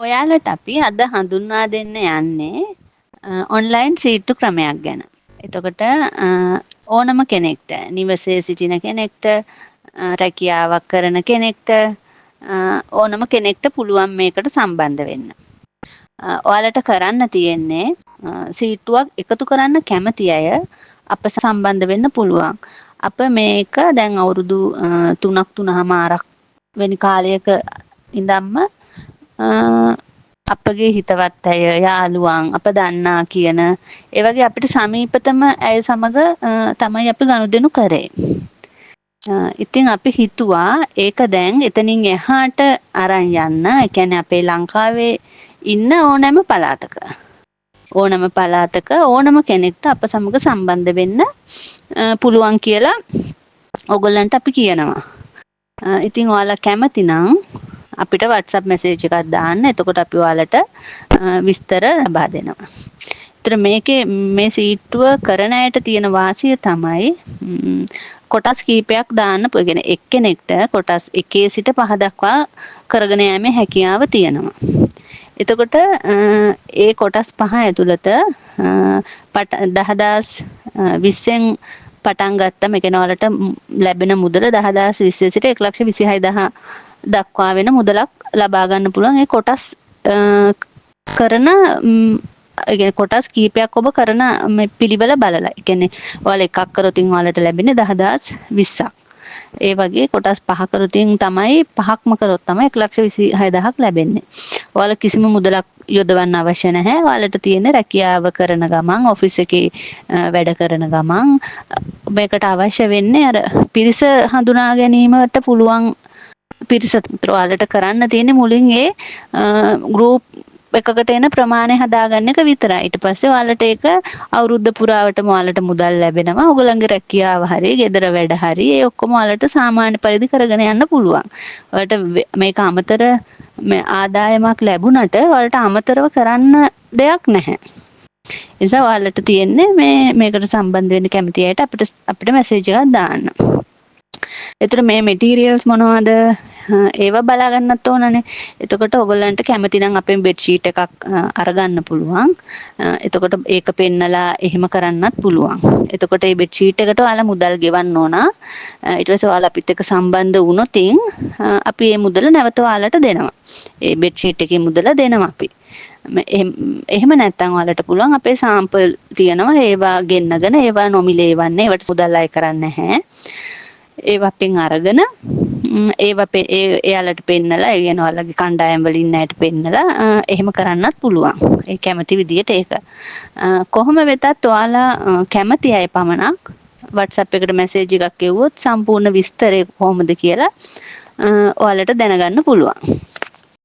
ඔයාලට අපි අද හඳුන්වා දෙන්න යන්නේ ඔන්ලයින් සීට්ටු ක්‍රමයක් ගැන. එතකොට ඕනම කෙනෙක්ට නිවසේ සිටින කෙනෙක්ට රැකියාවක් කරන කෙනෙක්ට ඕනම කෙනෙක්ට පුළුවන් මේකට සම්බන්ධ වෙන්න. ඔයාලට කරන්න තියෙන්නේ සීට්ටුවක් එකතු කරන්න කැමති අය අප සම්බන්ධ වෙන්න පුළුවන්. අප මේක දැන් අවුරුදු 3ක් 3මාරක් වෙනි කාලයක ඉඳන්ම අපගේ හිතවත් අය යාළුවන් අප දන්නා කියන ඒ වගේ අපිට සමීපතම අය සමග තමයි අපි ගනුදෙනු කරේ. ඉතින් අපි හිතුවා ඒක දැන් එතනින් එහාට අරන් යන්න. ඒ කියන්නේ අපේ ලංකාවේ ඉන්න ඕනෑම පළාතක ඕනම කෙනෙක්ට අප සමග සම්බන්ධ වෙන්න පුළුවන් කියලා ඔයගොල්ලන්ට අපි කියනවා. ඉතින් ඔයාලා කැමති නම් අපිට WhatsApp message එකක් දාන්න. එතකොට අපි ඔයාලට විස්තර ලබා දෙනවා. ඒතර මේ සීට්ටුව කරන අයට තියෙන වාසිය තමයි කොටස් කීපයක් දාන්න පුළුවන්. එක්කෙනෙක්ට කොටස් 1 සිට 5 දක්වා කරගෙන යෑමේ හැකියාව තියෙනවා. එතකොට ඒ කොටස් 5 ඇතුළත 10020න් පටන් ගත්තම ඒ කියන්නේ ඔයාලට ලැබෙන මුදල 10020 සිට 1,26,000 දක්වා වෙන මුදලක් ලබා ගන්න පුළුවන්. ඒ කොටස් කරන කොටස් කීපයක් ඔබ කරන මේ පිළිවෙල බලලා. ඒ කියන්නේ ඔයාලා එකක් කරොතින් ඔයාලට ලැබෙන්නේ 10020ක්. ඒ වගේ කොටස් 5 කරොතින් තමයි 5ක්ම කරොත් තමයි 1,26,000ක් ලැබෙන්නේ. ඔයාලා කිසිම මුදලක් යොදවන්න අවශ්‍ය නැහැ. ඔයාලට තියෙන රැකියාව කරන ගමන් ඔෆිස් එකේ වැඩ කරන ගමන් මේකට අවශ්‍ය වෙන්නේ අර පිරිස හඳුනා ගැනීමට පුළුවන් පිරිස. ඔයාලට කරන්න තියෙන්නේ මුලින් ඒ ගෲප් එකකට එන ප්‍රමාණය හදාගන්න එක විතරයි. ඊට පස්සේ ඔයාලට ඒක අවුරුද්ද පුරාවටම ඔයාලට මුදල් ලැබෙනවා. ඔයගොල්ලන්ගේ රැකියාව හරි, ගෙදර වැඩ හරි ඒ ඔක්කොම ඔයාලට සාමාන්‍ය පරිදි කරගෙන යන්න පුළුවන්. ඔයාලට මේක අමතර මේ ආදායමක් ලැබුණට ඔයාලට අමතරව කරන්න දෙයක් නැහැ. ඒ නිසා ඔයාලට තියෙන්නේ මේකට සම්බන්ධ වෙන්න කැමති අයට අපිට මැසේජ් එකක් දාන්න. එතකොට මේ මැටීරියල්ස් මොනවද? ඒවා බලා ගන්නත් ඕනනේ. එතකොට ඔයගොල්ලන්ට කැමති නම් අපෙන් බෙඩ් ෂීට් එකක් අරගන්න පුළුවන්. එතකොට ඒක පෙන්නලා එහෙම කරන්නත් පුළුවන්. එතකොට මේ බෙඩ් ෂීට් එකට ඔයාලා මුදල් ගෙවන්න ඕන. ඊට පස්සේ ඔයාලා අපිත් එක්ක සම්බන්ධ වුණොතින් අපි මේ මුදල නැවත ඔයාලට දෙනවා. මේ බෙඩ් ෂීට් එකේ මුදල දෙනවා අපි. එහෙම නැත්නම් ඔයාලට පුළුවන් අපේ සාම්පල් තියෙනවා. ඒවා ගෙන්නගෙන ඒවා නොමිලේ වන්නේ. ඒවට මුදල් අය කරන්නේ නැහැ. ඒවා අපෙන් අරගෙන එයාලට පෙන්නලා ඒ කියන ඔයාලගේ කණ්ඩායම් වල ඉන්න අයට පෙන්නලා එහෙම කරන්නත් පුළුවන්. ඒ කැමති විදියට ඒක. කොහොම වෙතත් ඔයාලා කැමති අය පමණක් WhatsApp එකට මැසේජ් එකක් එවුවොත් සම්පූර්ණ විස්තරය කොහොමද කියලා ඔයාලට දැනගන්න පුළුවන්.